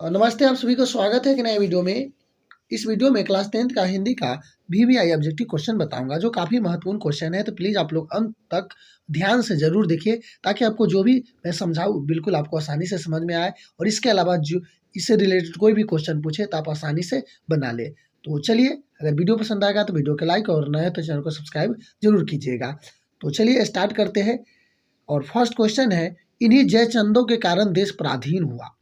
नमस्ते, आप सभी को स्वागत है एक नए वीडियो में। इस वीडियो में क्लास 10th का हिंदी का वीवीआई ऑब्जेक्टिव क्वेश्चन बताऊंगा, जो काफ़ी महत्वपूर्ण क्वेश्चन है। तो प्लीज़ आप लोग अंत तक ध्यान से ज़रूर देखिए, ताकि आपको जो भी मैं समझाऊँ बिल्कुल आपको आसानी से समझ में आए। और इसके अलावा जो इससे रिलेटेड कोई भी क्वेश्चन पूछे तो आप आसानी से बना ले। तो चलिए, अगर वीडियो पसंद आएगा तो वीडियो को लाइक और नए तो चैनल को सब्सक्राइब जरूर कीजिएगा। तो चलिए स्टार्ट करते हैं। और फर्स्ट क्वेश्चन है, इन्हीं जयचंदों के कारण देश पराधीन हुआ।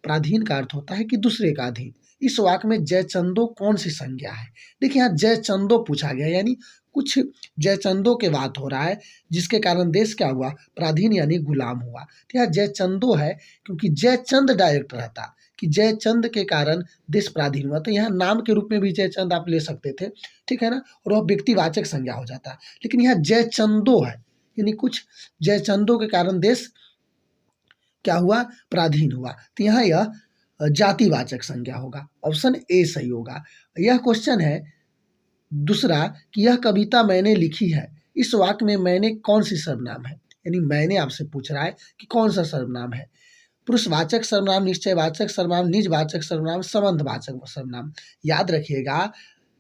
पराधीन का अर्थ होता है कि दूसरे का अधीन। इस वाक्य में जयचंदो कौन सी संज्ञा है? देखिए, यहाँ जयचंदो पूछा गया, यानी कुछ जयचंदो के बात हो रहा है, जिसके कारण देश क्या हुआ? पराधीन यानी गुलाम हुआ। तो यहाँ जयचंदो है, क्योंकि जयचंद डायरेक्ट रहता कि जयचंद के कारण देश पराधीन हुआ, तो यहाँ नाम के रूप में भी जयचंद आप ले सकते थे, ठीक है ना, और वह व्यक्तिवाचक संज्ञा हो जाता। लेकिन यहाँ जयचंदो है, यानी कुछ जयचंदो के कारण देश क्या हुआ? पराधीन हुआ। तो यहाँ यह जातिवाचक संज्ञा होगा। ऑप्शन ए सही होगा। यह क्वेश्चन है दूसरा कि यह कविता मैंने लिखी है। इस वाक्य में मैंने कौन सी सर्वनाम है? यानी मैंने आपसे पूछ रहा है कि कौन सा सर्वनाम है। पुरुषवाचक सर्वनाम, निश्चयवाचक सर्वनाम, निजवाचक सर्वनाम, संबंधवाचक सर्वनाम। याद रखिएगा,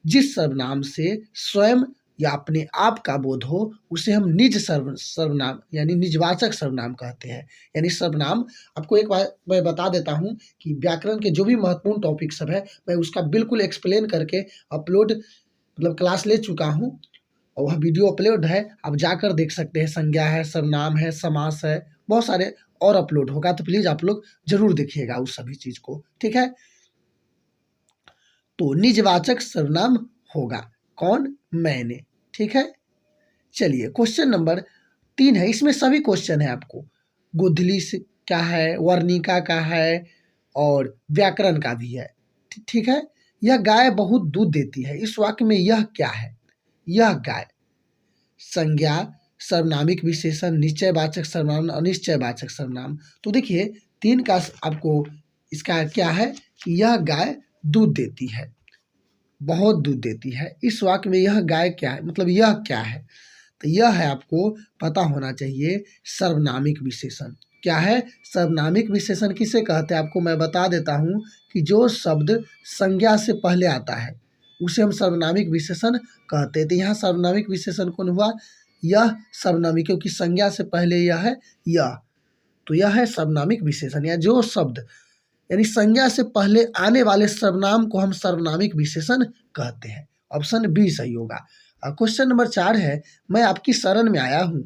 जिस सर्वनाम से स्वयं या अपने आप का बोध हो उसे हम निज सर्वनाम यानी निजवाचक सर्वनाम कहते हैं। यानी सर्वनाम, आपको एक बार मैं बता देता हूँ कि व्याकरण के जो भी महत्वपूर्ण टॉपिक सब है, मैं उसका बिल्कुल एक्सप्लेन करके अपलोड मतलब क्लास ले चुका हूँ, और वह वीडियो अपलोड है, आप जाकर देख सकते हैं। संज्ञा है, सर्वनाम है, समास है, बहुत सारे और अपलोड होगा। तो प्लीज आप लोग जरूर देखिएगा उस सभी चीज को, ठीक है। तो निजवाचक सर्वनाम होगा कौन? मैंने, ठीक है। चलिए, क्वेश्चन नंबर 3 है। इसमें सभी क्वेश्चन है आपको, गोधली से क्या है, वर्णिका का है, और व्याकरण का भी है, ठीक है। यह गाय बहुत दूध देती है। इस वाक्य में यह क्या है? यह गाय संज्ञा, सर्वनामिक विशेषण, निश्चयवाचक सर्वनाम, अनिश्चयवाचक सर्वनाम। तो देखिए, 3 का आपको इसका क्या है कि यह गाय दूध देती है, बहुत दूध देती है। इस वाक्य में यह गाय क्या है, मतलब यह क्या है? तो यह है, आपको पता होना चाहिए, सर्वनामिक विशेषण। क्या है? सर्वनामिक विशेषण किसे कहते हैं? आपको मैं बता देता हूँ कि जो शब्द संज्ञा से पहले आता है उसे हम सर्वनामिक विशेषण कहते हैं। तो यहाँ सर्वनामिक विशेषण कौन हुआ? यह सर्वनामिक, क्योंकि संज्ञा से पहले यह है यह, तो यह है सर्वनामिक विशेषण। या जो शब्द यानी संज्ञा से पहले आने वाले सर्वनाम को हम सर्वनामिक विशेषण कहते हैं। ऑप्शन बी सही होगा। क्वेश्चन नंबर 4 है, मैं आपकी शरण में आया हूँ।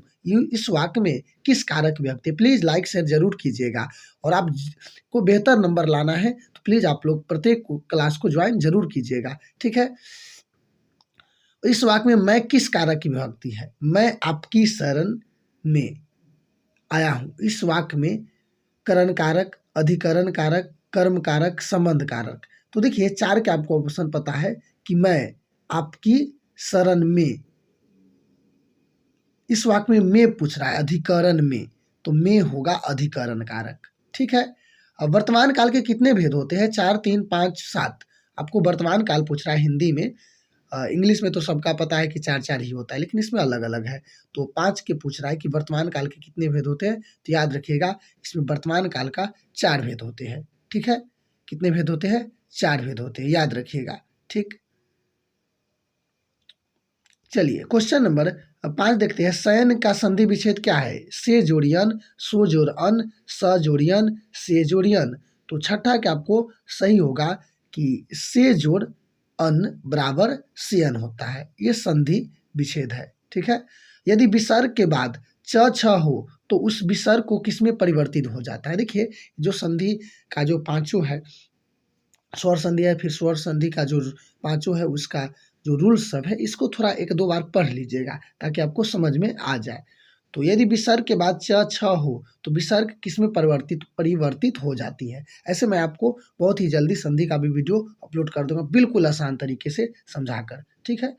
इस वाक्य में किस कारक विभक्ति? प्लीज लाइक शेयर जरूर कीजिएगा, और आप को बेहतर नंबर लाना है तो प्लीज आप लोग प्रत्येक क्लास को ज्वाइन जरूर कीजिएगा, ठीक है। इस वाक्य में मैं किस कारक की विभक्ति है? मैं आपकी शरण में आया हूँ। इस वाक्य में करण कारक, अधिकरण कारक, कर्म कारक, संबंध कारक। तो देखिए, 4 के आपको ऑप्शन पता है कि मैं आपकी शरण में। इस वाक्य में मैं पूछ रहा है अधिकरण में, तो मैं होगा अधिकरण कारक, ठीक है। अब वर्तमान काल के कितने भेद होते हैं? 4, 3, 5, 7। आपको वर्तमान काल पूछ रहा है हिंदी में। इंग्लिश में तो सबका पता है कि 4-4 ही होता है, लेकिन इसमें अलग-अलग है। तो 5 के पूछ रहा है कि वर्तमान काल के कितने भेद होते हैं? तो याद रखिएगा, इसमें वर्तमान काल का 4 भेद होते हैं, ठीक है। कितने भेद होते हैं? 4 भेद होते हैं, याद रखिएगा, ठीक। चलिए, क्वेश्चन नंबर 5 देखते हैं। शयन का संधि विच्छेद क्या है? से जोड़ियन, सो जोड़ अन, स जोड़ियन, से जोड़ियन। तो छठा क्या आपको सही होगा कि से जोड़ अन बराबर सेयन होता है। ये संधि विच्छेद है, ठीक है। यदि विसर्ग के बाद च छ हो तो उस विसर्ग को किसमें परिवर्तित हो जाता है? देखिए, जो संधि का जो पांचों है, स्वर संधि है, फिर स्वर संधि का जो पांचों है, उसका जो रूल्स सब है, इसको थोड़ा 1-2 बार पढ़ लीजिएगा ताकि आपको समझ में आ जाए। तो यदि विसर्ग के बाद च छ हो तो विसर्ग किसमें परिवर्तित हो जाती है। ऐसे मैं आपको बहुत ही जल्दी संधि का भी वीडियो अपलोड कर दूंगा, बिल्कुल आसान तरीके से समझाकर, ठीक है।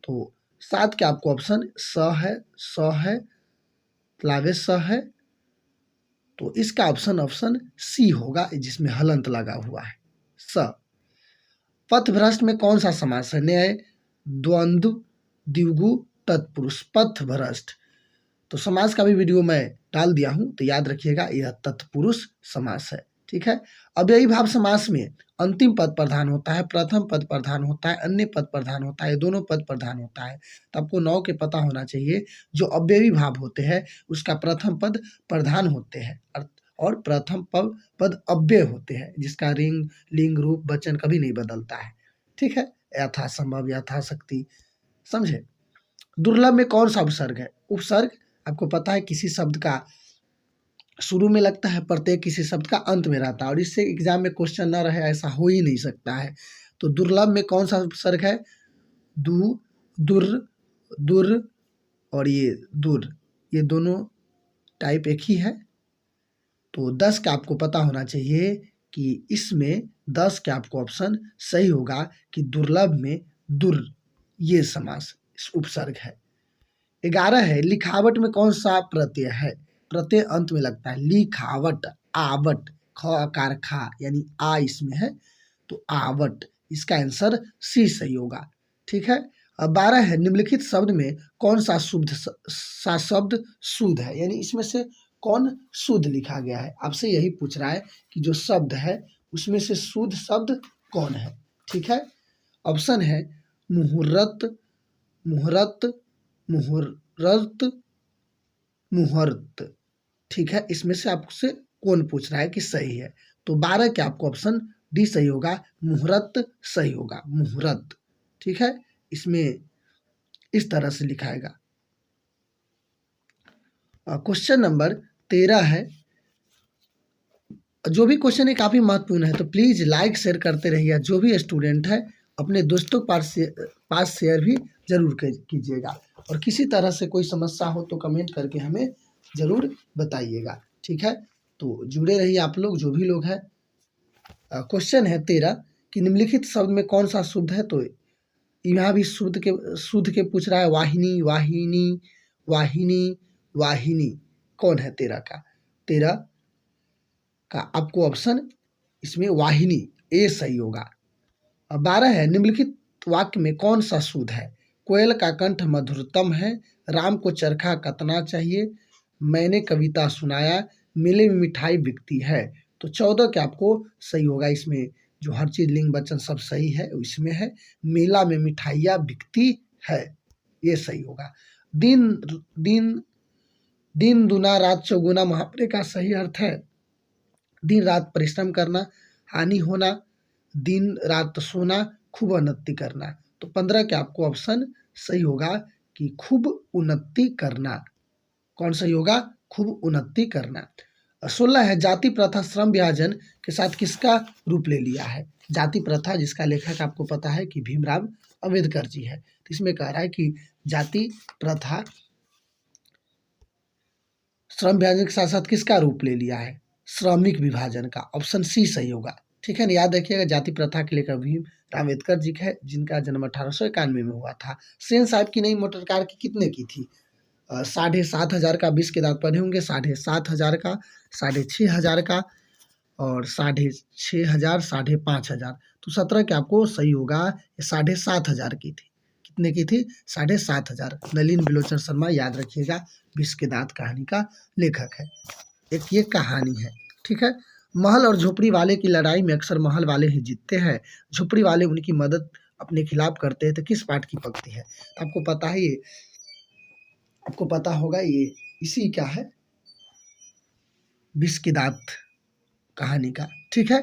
तो 7 के आपको ऑप्शन स है, स है, लावे स है, तो इसका ऑप्शन सी होगा, जिसमें हलंत लगा हुआ है, स। पथभ्रष्ट में कौन सा समास है? न्याय, द्वंद्व, द्विगु, तत्पुरुष। पथभ्रष्ट, तो समास का भी वीडियो मैं डाल दिया हूं, तो याद रखिएगा, यह तत्पुरुष समास है, ठीक है। अव्ययी भाव समास में अंतिम पद प्रधान होता है, प्रथम पद प्रधान होता है, अन्य पद प्रधान होता है, दोनों पद प्रधान होता है। तो आपको 9 के पता होना चाहिए। जो अव्ययी भाव होते हैं उसका प्रथम पद प्रधान होते हैं और प्रथम पद अव्यय होते हैं, जिसका लिंग रूप वचन कभी नहीं बदलता है। ठीक है, यथासंभव, यथाशक्ति, समझे। दुर्लभ में कौन सा उपसर्ग है? उपसर्ग आपको पता है किसी शब्द का शुरू में लगता है, प्रत्येक किसी शब्द का अंत में रहता है, और इससे एग्जाम में क्वेश्चन ना रहे ऐसा हो ही नहीं सकता है। तो दुर्लभ में कौन सा उपसर्ग है? दु, दुर, दुर और ये दुर, ये दोनों टाइप एक ही है। तो 10 का आपको पता होना चाहिए कि इसमें 10 का आपको ऑप्शन सही होगा कि दुर्लभ में दुर ये समास उपसर्ग है। 11 है, लिखावट में कौन सा प्रत्यय है? प्रत्यय अंत में लगता है, लिखावट, आवट, ख आकार खा यानी आ इसमें है, तो आवट, इसका आंसर सी सही होगा। ठीक है। अब 12 है, निम्नलिखित शब्द में कौन सा शब्द शुद्ध है, यानी इसमें से कौन शुद्ध लिखा गया है? आपसे यही पूछ रहा है कि जो शब्द है उसमें से शुद्ध शब्द कौन है। ठीक है। ऑप्शन है मुहूर्त, मुहूर्त, मुहूर्त, मुहूर्त। ठीक है, इसमें से आपसे कौन पूछ रहा है कि सही है? तो 12 के आपको ऑप्शन डी सही होगा, मुहूर्त सही होगा, मुहूर्त। ठीक है, इसमें इस तरह से लिखाएगा। क्वेश्चन नंबर 13 है। जो भी क्वेश्चन है काफ़ी महत्वपूर्ण है, तो प्लीज़ लाइक शेयर करते रहिए। जो भी स्टूडेंट है अपने दोस्तों के पास शेयर भी जरूर कीजिएगा, और किसी तरह से कोई समस्या हो तो कमेंट करके हमें ज़रूर बताइएगा। ठीक है, तो जुड़े रहिए आप लोग, जो भी लोग हैं। क्वेश्चन है 13 कि निम्नलिखित शब्द में कौन सा शुद्ध है? तो यहाँ भी शुद्ध के पूछ रहा है। वाहिनी, वाहिनी, वाहिनी, वाहिनी, कौन है 13 का? 13 का आपको ऑप्शन इसमें वाहिनी ए सही होगा। 12 है, निम्नलिखित वाक्य में कौन सा शुद्ध है? कोयल का कंठ मधुरतम है, राम को चरखा कतना चाहिए, मैंने कविता सुनाया, मेले में मिठाई बिकती है। तो 14 के आपको सही होगा। इसमें जो हर चीज लिंग वचन सब सही है, इसमें है मेला में मिठाइयाँ बिकती है, ये सही होगा। दिन दिन दिन दुना रात चौगुना मुहावरे का सही अर्थ है दिन रात परिश्रम करना, हानि होना, दिन रात सोना, खूब उन्नति करना। तो 15 के आपको ऑप्शन सही होगा कि खूब उन्नति करना। कौन सही होगा? खूब उन्नति करना। 16 है, जाति प्रथा श्रम विभाजन के साथ किसका रूप ले लिया है? जाति प्रथा जिसका लेखक आपको पता है कि भीमराव अंबेडकर जी है। तो इसमें कह रहा है कि जाति प्रथा श्रम विभाजन के साथ साथ किसका रूप ले लिया है? श्रमिक विभाजन का। ऑप्शन सी सही होगा। ठीक है ना, याद रखिएगा जाति प्रथा के लेकर भीमराव अम्बेडकर जी है, जिनका जन्म 1891 में हुआ था। सेन साहब की नई मोटर कार की कितने की थी? 7,500 का, 20 के दांत पढ़े होंगे। 7,500 का, 6,500 का और 6,500, 5,500। तो 17 के आपको सही होगा, 7,500 की थी। कितने की थी? 7,500। नलिन बिलोचन शर्मा, याद रखिएगा, 20 के दांत कहानी का लेखक है। एक ये कहानी है। ठीक है। महल और झोपड़ी वाले की लड़ाई में अक्सर महल वाले ही जीतते हैं, झोपड़ी वाले उनकी मदद अपने खिलाफ करते हैं। तो किस पाठ की पंक्ति है? आपको पता है, ये आपको पता होगा, ये इसी क्या है, 20 के दांत कहानी का। ठीक है।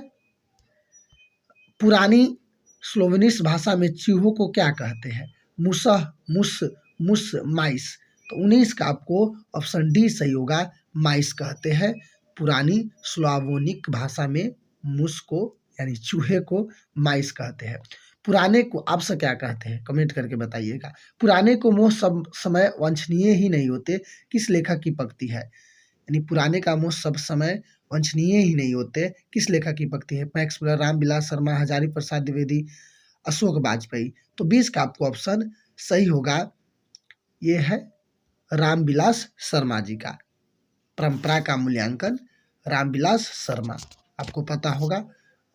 पुरानी स्लोवेनिश भाषा में चूहों को क्या कहते हैं? मुसह, मुस, मुस, माइस। तो 19 का आपको ऑप्शन डी सही होगा, माइस कहते हैं। पुरानी स्लोवेनिक भाषा में मुस को यानी चूहे को माइस कहते हैं। पुराने को आपसे क्या कहते हैं? कमेंट करके बताइएगा। पुराने को मोह सब समय वांछनीय ही नहीं होते, किस लेखक की पंक्ति है? यानी पुराने का मोह सब समय वांछनीय ही नहीं होते, किस लेखक की पंक्ति है? Max Muller, Ramvilas Sharma, Hazari Prasad Dwivedi, Ashok Vajpayee. तो 20 का आपको ऑप्शन सही होगा, ये है रामविलास शर्मा जी का। परंपरा का मूल्यांकन, रामविलास शर्मा, आपको पता होगा।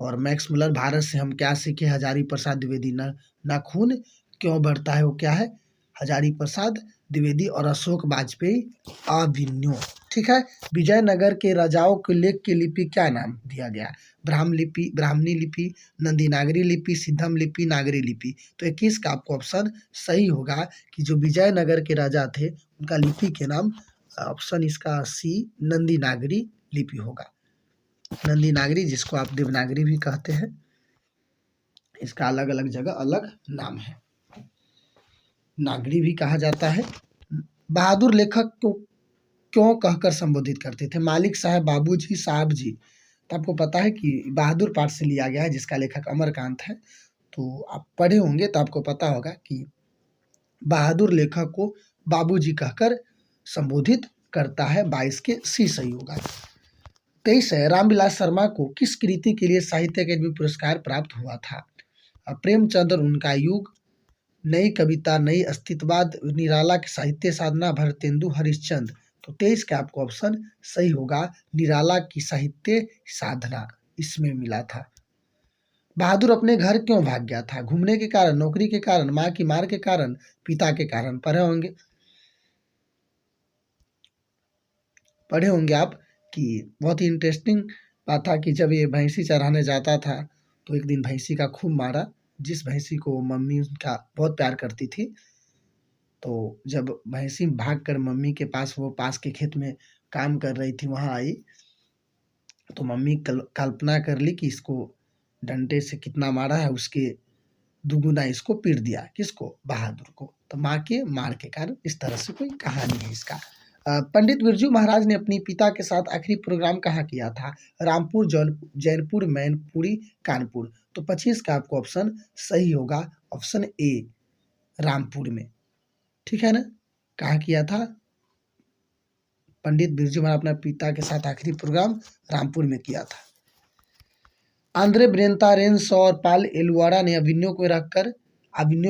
और मैक्स मुलर, भारत से हम क्या सीखे, हजारी प्रसाद द्विवेदी, न खून क्यों बढ़ता है, वो क्या है? हजारी प्रसाद द्विवेदी। और अशोक वाजपेयी, अभिनव। ठीक है। विजयनगर के राजाओं के लेख की लिपि क्या नाम दिया गया? ब्राह्मणी लिपि, नंदीनागरी लिपि, सिद्धम लिपि, नागरी लिपि। तो 21 का आपको ऑप्शन सही होगा कि जो विजयनगर के राजा थे उनका लिपि के नाम, ऑप्शन इसका सी नंदीनागरी लिपि होगा। नंदीनागरी, जिसको आप देवनागरी भी कहते हैं, इसका अलग अलग जगह अलग नाम है, नागरी भी कहा जाता है। बहादुर लेखक को क्यों कहकर संबोधित करते थे? मालिक साहब, बाबूजी, साहब जी। तो आपको पता है कि बहादुर पाठ से लिया गया है, जिसका लेखक अमरकांत है। तो आप पढ़े होंगे तो आपको पता होगा कि बहादुर लेखक को बाबूजी कहकर संबोधित करता है। 22 के सी सही होगा। 23 है, रामविलास शर्मा को किस कृति के लिए साहित्य अकादमी पुरस्कार प्राप्त हुआ था? प्रेमचंद्र, उनका युग, नई कविता, नई अस्तित्ववाद, निराला की साहित्य साधना, भरतेंदु हरिश्चंद्र। तो 23 का आपको ऑप्शन सही होगा, निराला की साहित्य साधना, इसमें मिला था। बहादुर अपने घर क्यों भाग गया था? घूमने के कारण, नौकरी के कारण, माँ की मार के कारण, पिता के कारण। पढ़े होंगे आप कि बहुत ही इंटरेस्टिंग बात था कि जब ये भैंसी चराने जाता था तो एक दिन भैंसी का खूब मारा, जिस भैंसी को मम्मी उनका बहुत प्यार करती थी। तो जब भैंसी भागकर मम्मी के पास, वो पास के खेत में काम कर रही थी, वहाँ आई, तो मम्मी कल्पना कर ली कि इसको डंडे से कितना मारा है, उसके दुगुना इसको पीट दिया। किसको? बहादुर को। तो माँ के मार के कारण। इस तरह से कोई कहानी है इसका। पंडित बिरजू महाराज ने अपनी पिता के साथ आखिरी प्रोग्राम कहाँ किया था? रामपुर, जैनपुर, मैनपुरी, कानपुर। तो 25 का आपको ऑप्शन सही होगा, ऑप्शन ए रामपुर में। ठीक है ना? कहाँ किया था? पंडित बिरजू महाराज अपने पिता के साथ आखिरी प्रोग्राम रामपुर में किया था। आंद्रे ब्रेंतारेंस और पाल एलुआरा ने अभिनयों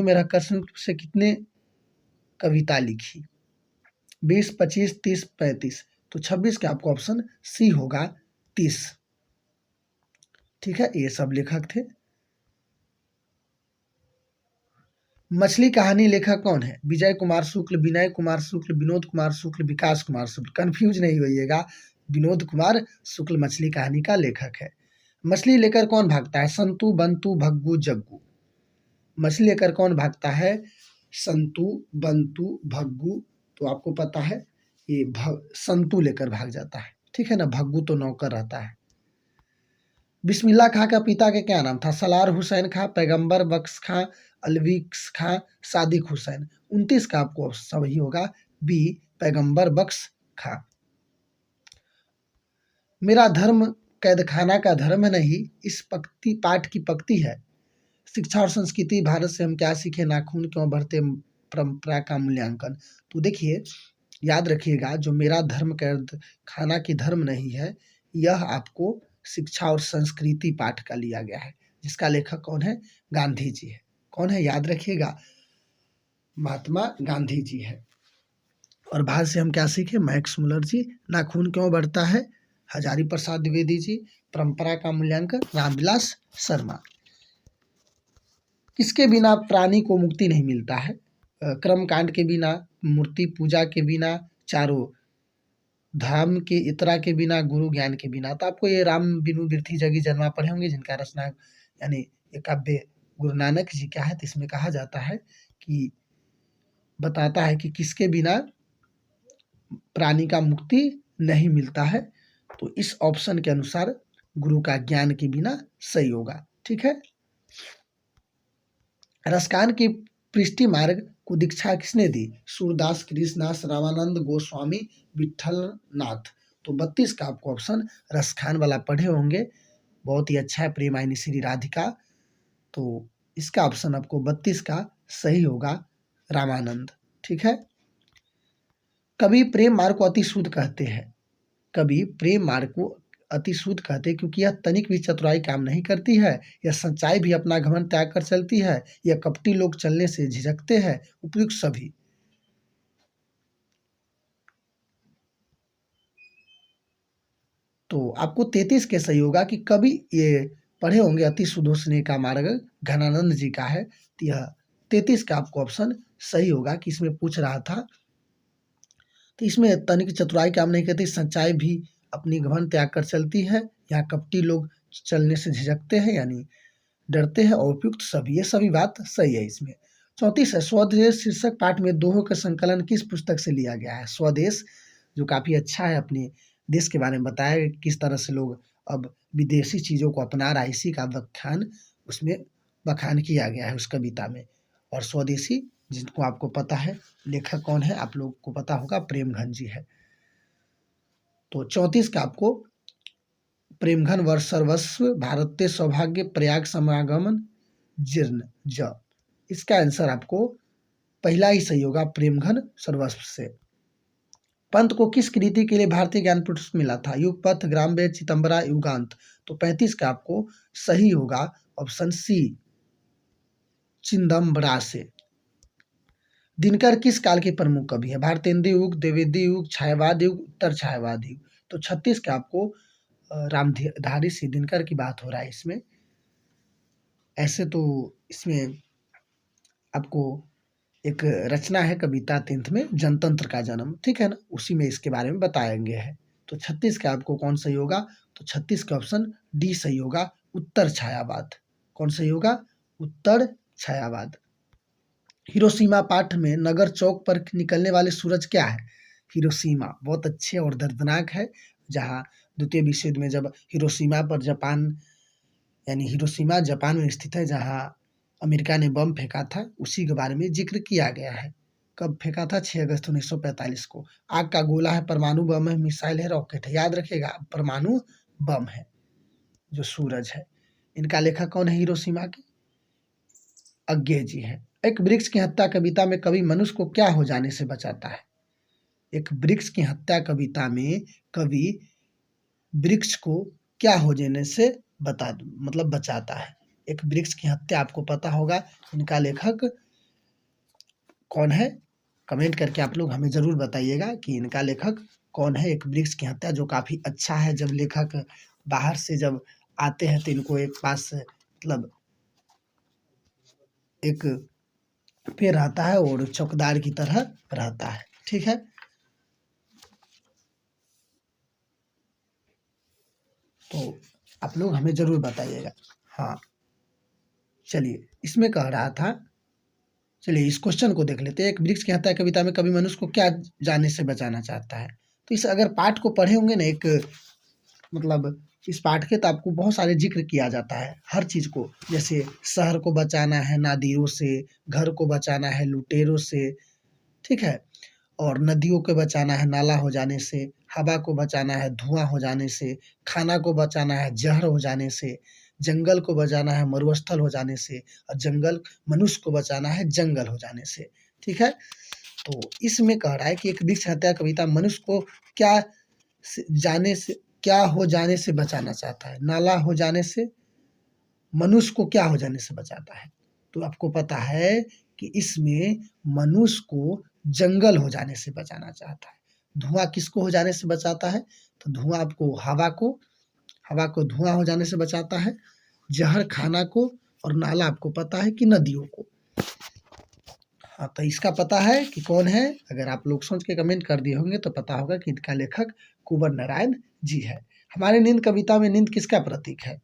में रखकर संयुक्त से कितने कविता लिखी? 20, 25, 30, 35। तो 26 का आपको ऑप्शन सी होगा, 30। ठीक है, ये सब लेखक थे। मछली कहानी लेखक कौन है? विजय कुमार शुक्ल, विनय कुमार शुक्ल, विनोद कुमार शुक्ल, विकास कुमार शुक्ल। कंफ्यूज नहीं होइएगा, विनोद कुमार शुक्ल मछली कहानी का लेखक है। मछली लेकर कौन भागता है? संतु, बंतु, भग्गू, जग्गू। मछली लेकर कौन भागता है? संतु, बंतु, भग्गू। तो आपको पता है ये संतु लेकर भाग जाता है। ठीक है ना? भग्गू तो नौकर रहता है। बिस्मिल्लाह खां का पिता के क्या नाम था? सलार हुसैन खां, पैगंबर बख्श खां, अलविक्स खां, सादिक हुसैन। 29 का आपको सही होगा, बी पैगंबर बख्श खां। मेरा धर्म कैदखाना का धर्म नहीं, इस पाठ की पंक्ति है। शिक्षा और संस्कृति, भारत से हम क्या सीखे, नाखून क्यों बढ़ते, परंपरा का मूल्यांकन। तो देखिए, याद रखिएगा, जो मेरा धर्म कैद खाना की धर्म नहीं है, यह आपको शिक्षा और संस्कृति पाठ का लिया गया है, जिसका लेखक कौन है? गांधी जी है। कौन है? याद रखिएगा, महात्मा गांधी जी है। और भारत से हम क्या सीखे? मैक्स मुलर जी। नाखून क्यों बढ़ता है? हजारी प्रसाद द्विवेदी जी। परंपरा का मूल्यांकन, रामविलास शर्मा। किसके बिना प्राणी को मुक्ति नहीं मिलता है? कर्म कांड के बिना, मूर्ति पूजा के बिना, चारों धाम के इतरा के बिना, गुरु ज्ञान के बिना। तो आपको ये राम बिनु बिरथी जगी जन्मा पढ़े होंगे, जिनका रचना यानी ये काव्य गुरु नानक जी का है। तो इसमें कहा जाता है कि बताता है कि किसके बिना प्राणी का मुक्ति नहीं मिलता है। तो इस ऑप्शन के अनुसार गुरु का ज्ञान के बिना सही होगा। ठीक है। रसकान की पृष्टि मार्ग को दीक्षा किसने दी? सूरदास, कृष्णदास, रामानंद गोस्वामी, विठलनाथ। तो 32 का आपको ऑप्शन रसखान वाला पढ़े होंगे, बहुत ही अच्छा है, प्रेमायनी श्री राधिका। तो इसका ऑप्शन आपको 32 का सही होगा, रामानंद। ठीक है। कवि प्रेम मार्ग को अति शुद्ध कहते हैं। कवि प्रेम मार्ग को अति शुद्ध कहते हैं क्योंकि यह तनिक भी चतुराई काम नहीं करती है, यह सच्चाई भी अपना घमंड त्याग कर चलती है, यह कपटी लोग चलने से झिझकते हैं, उपयुक्त सभी। तो आपको 33 के सही होगा कि कभी ये पढ़े होंगे अति सुधोषने का मार्ग घनानंद जी का है। तो यह 33 का आपको ऑप्शन सही होगा कि इसमें पूछ रहा था। तो इसमें तनिक चतुराई काम नहीं करती, सच्चाई भी अपनी घमंड त्याग कर चलती है। यहाँ कपटी लोग चलने से झिझकते हैं यानी डरते हैं, और उपयुक्त सभी, ये सभी बात सही है इसमें। 34 है, स्वदेश शीर्षक पाठ में दोहों का संकलन किस पुस्तक से लिया गया है? स्वदेश जो काफ़ी अच्छा है, अपने देश के बारे में बताया है, किस तरह से लोग अब विदेशी चीज़ों को अपना रहा है, इसी का व्याख्यान उसमें बखान किया गया है उस कविता में। और स्वदेशी जिनको आपको पता है लेखक कौन है, आप लोग को पता होगा, प्रेमघन जी है। तो 34 का आपको प्रेमघन वर्ष सर्वस्व भारतीय सौभाग्य प्रयाग समागमन जीर्ण ज, इसका आंसर आपको पहला ही सही होगा, प्रेमघन सर्वस्व से। पंत को किस कृति के लिए भारतीय ज्ञान पुरस्कार मिला था? युगपथ, ग्रामवेद, चितंबरा, युगांत। तो 35 का आपको सही होगा ऑप्शन सी, चिदंबरा से। दिनकर किस काल के प्रमुख कवि है? भारतेंदु युग, द्विवेदी युग, छायावाद युग, उत्तर छायावाद युग। तो 36 का आपको रामधारी सिंह दिनकर की बात हो रहा है इसमें। ऐसे तो इसमें आपको एक रचना है कविता 10th में, जनतंत्र का जन्म, ठीक है ना, उसी में इसके बारे में बताएंगे है। तो 36 का आपको कौन सही होगा? तो 36 का ऑप्शन डी सही होगा, उत्तर छायावाद। कौन सही होगा? उत्तर छायावाद। हिरोशिमा पाठ में नगर चौक पर निकलने वाले सूरज क्या है? हिरोशिमा बहुत अच्छे और दर्दनाक है, जहाँ द्वितीय विश्व युद्ध में जब हिरोशिमा पर जापान, यानी हिरोशिमा जापान में स्थित है, जहाँ अमेरिका ने बम फेंका था, उसी के बारे में जिक्र किया गया है। कब फेंका था? 6 अगस्त 1945 को। आग का गोला है, परमाणु बम है, मिसाइल है, रॉकेट है। याद रखिएगा, परमाणु बम है जो सूरज है। इनका लेखक कौन है हिरोशिमा के? अज्ञे जी है। एक वृक्ष की हत्या कविता में कवि मनुष्य को क्या हो जाने से बचाता है? एक वृक्ष की हत्या कविता में कवि वृक्ष को क्या हो जाने से बचाता है। एक वृक्ष की हत्या आपको पता होगा, इनका लेखक कौन है? कमेंट करके आप लोग हमें जरूर बताइएगा कि इनका लेखक कौन है। एक वृक्ष की हत्या जो काफी अच्छा है, जब लेखक बाहर से जब आते हैं तो इनको एक पास एक पेड़ रहता है और चौकीदार की तरह रहता है, ठीक है। तो आप लोग हमें जरूर बताइएगा। हाँ, चलिए, इसमें कह रहा था, चलिए इस क्वेश्चन को देख लेते हैं। एक वृक्ष की हत्या कविता में कवि मनुष्य को क्या जाने से बचाना चाहता है? तो इस अगर पाठ को पढ़े होंगे ना, एक इस पाठ के, तो आपको बहुत सारे जिक्र किया जाता है हर चीज को, जैसे शहर को बचाना है नादिरों से, घर को बचाना है लुटेरों से, ठीक है, और नदियों को बचाना है नाला हो जाने से, हवा को बचाना है धुआं हो जाने से, खाना को बचाना है जहर हो जाने से, जंगल को बचाना है मरुस्थल हो जाने से, और मनुष्य को बचाना है जंगल हो जाने से, ठीक है। तो इसमें कह रहा है कि एक वृक्ष हत्या कविता मनुष्य को क्या हो जाने से बचाना चाहता है? नाला हो जाने से, मनुष्य को क्या हो जाने से बचाता है? तो आपको पता है कि इसमें मनुष्य को जंगल हो जाने से बचाना चाहता है। धुआं किसको हो जाने से बचाता है? तो धुआं आपको हवा को धुआं हो जाने से बचाता है, जहर खाना को, और नाला आपको पता है कि नदियों को। हाँ, तो इसका पता है कि कौन है? अगर आप लोग सोच के कमेंट कर दिए होंगे तो पता होगा कि इनका लेखक कुंवर नारायण जी है। हमारे नींद कविता में नींद किसका प्रतीक है?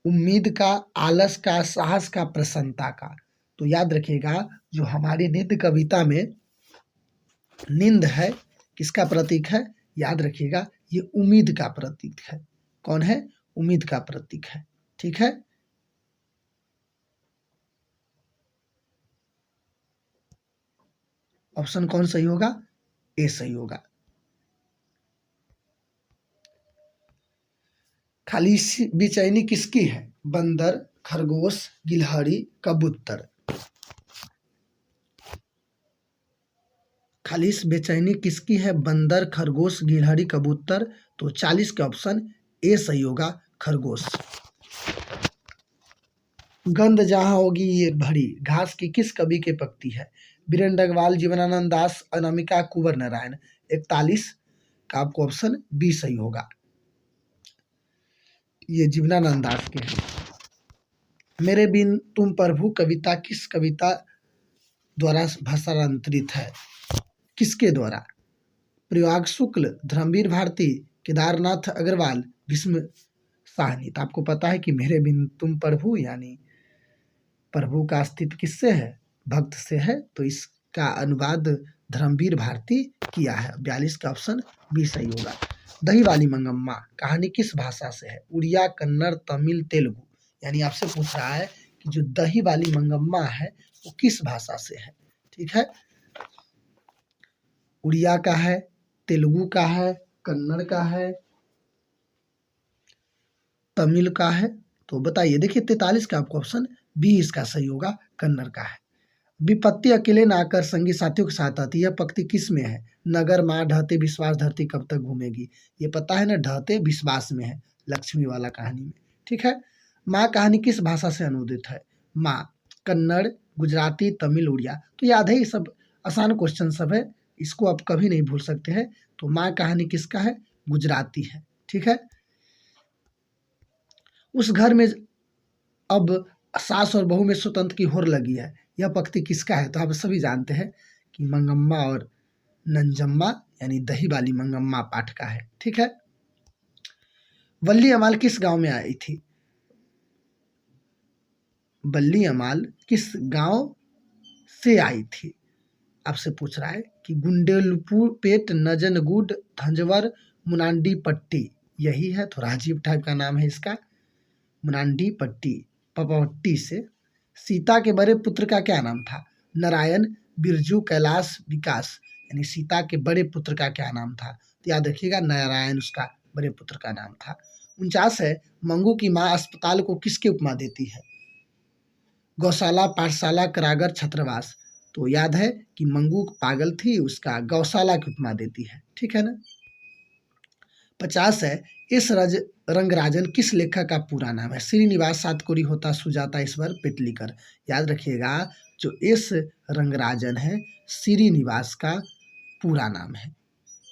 उम्मीद का, आलस का, साहस का, प्रसन्नता का। तो याद रखिएगा, जो हमारी नींद कविता में नींद है, किसका प्रतीक है? याद रखिएगा, ये उम्मीद का प्रतीक है। कौन है? उम्मीद का प्रतीक है, ठीक है। ऑप्शन कौन सही होगा? ए सही होगा। खाली बेचैनी किसकी है? बंदर, खरगोश, गिलहरी, कबूतर। खालिश बेचैनी किसकी है? बंदर, खरगोश, गिलहरी, कबूतर। तो 40 का ऑप्शन ए सही होगा, खरगोश। गंध जहां होगी ये भरी, घास की किस कवि के पंक्ति है? बीरेंद्र अग्रवाल, जीवनानंद दास, अनामिका, कुंवर नारायण। 41 का आपको ऑप्शन बी सही होगा, ये जीवनानंद दास के हैं। मेरे बिन तुम प्रभु कविता किस कविता द्वारा भाषांतरित है? किसके द्वारा? प्रयाग शुक्ल, धर्मवीर भारती, केदारनाथ अग्रवाल, भीष्म साहनी। तो आपको पता है कि मेरे बिन तुम प्रभु, यानी प्रभु का अस्तित्व किससे है? भक्त से है। तो इसका अनुवाद धर्मवीर भारती किया है। 42 का ऑप्शन बी सही होगा। दही वाली मंगम्मा कहानी किस भाषा से है? उड़िया, कन्नड़, तमिल, तेलुगु। यानी आपसे पूछ रहा है कि जो दही वाली मंगम्मा है वो किस भाषा से है। ठीक है, उड़िया का है, तेलुगु का है, कन्नड़ का है, तमिल का है। तो बताइए। देखिए 43 का आपको ऑप्शन बी इसका सही होगा, कन्नड़ का है। विपत्ति अकेले ना आकर संगी साथियों के साथ आती, यह पंक्ति किस में है? नगर माँ ढहते विश्वास धरती कब तक घूमेगी। ये पता है ना, ढहते विश्वास में है, लक्ष्मी वाला कहानी में। ठीक है। माँ कहानी किस भाषा से अनुदित है? माँ कन्नड़, गुजराती, तमिल, उड़िया। तो याद है, ये सब आसान क्वेश्चन सब है, इसको आप कभी नहीं भूल सकते हैं। तो माँ कहानी किसका है? गुजराती है। ठीक है। उस घर में अब सास और बहू में स्वतंत्र की होड़ लगी है, यह पंक्ति किसका है? तो आप सभी जानते हैं कि मंगम्मा और नंजम्मा, यानी दही वाली मंगम्मा पाठ का है। ठीक है। वल्ली अमाल किस गांव में आई थी? वल्ली अमाल किस गांव से आई थी? आपसे पूछ रहा है कि गुंडेलुपेट, नजनगुड, धंजवर, मुनांडी पट्टी, यही है। थोड़ा अजीब टाइप का नाम है इसका, मुनांडी पट्टी, पपवट्टी से। सीता के बड़े पुत्र का क्या नाम था? नारायण, बिरजू, कैलाश, विकास। यानी सीता के बड़े पुत्र का क्या नाम था? तो याद रखिएगा, नारायण उसका बड़े पुत्र का नाम था। 49 है, मंगू की माँ अस्पताल को किसके उपमा देती है? गौशाला, पाठशाला, कारागार, छात्रावास। तो याद है कि मंगू पागल थी, उसका गौशाला की उपमा देती है। ठीक है ना। 50 है, इस रंगराजन किस लेखक का पूरा नाम है? श्रीनिवास, सातकोरी, होता, सुजाता, ईश्वर, पेटलीकर। याद रखिएगा, जो इस रंगराजन है, श्रीनिवास का पूरा नाम है।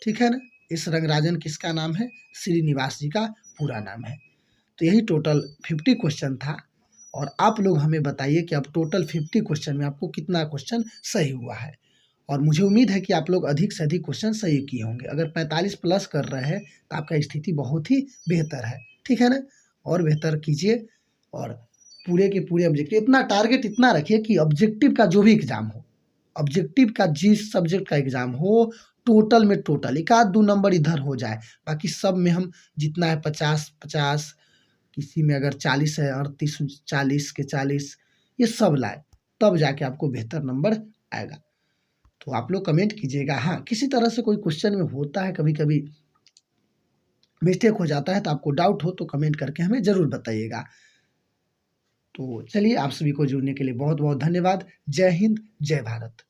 ठीक है ना। इस रंगराजन किसका नाम है? श्रीनिवास जी का पूरा नाम है। तो यही टोटल 50 क्वेश्चन था। और आप लोग हमें बताइए कि अब टोटल 50 क्वेश्चन में आपको कितना क्वेश्चन सही हुआ है। और मुझे उम्मीद है कि आप लोग अधिक से अधिक क्वेश्चन सही किए होंगे। अगर 45 प्लस कर रहे हैं तो आपका स्थिति बहुत ही बेहतर है। ठीक है ना। और बेहतर कीजिए और पूरे के पूरे ऑब्जेक्टिव, इतना टारगेट इतना रखिए कि ऑब्जेक्टिव का जो भी एग्जाम हो, ऑब्जेक्टिव का जिस सब्जेक्ट का एग्जाम हो, टोटल में टोटल 1-2 नंबर इधर हो जाए, बाकी सब में हम जितना है 50-50, किसी में अगर 40 है 38, 40 के 40, ये सब लाए, तब जाके आपको बेहतर नंबर आएगा। तो आप लोग कमेंट कीजिएगा। हाँ, किसी तरह से कोई क्वेश्चन में होता है, कभी कभी मिस्टेक हो जाता है, तो आपको डाउट हो तो कमेंट करके हमें ज़रूर बताइएगा। तो चलिए, आप सभी को जुड़ने के लिए बहुत बहुत धन्यवाद। जय हिंद, जय भारत।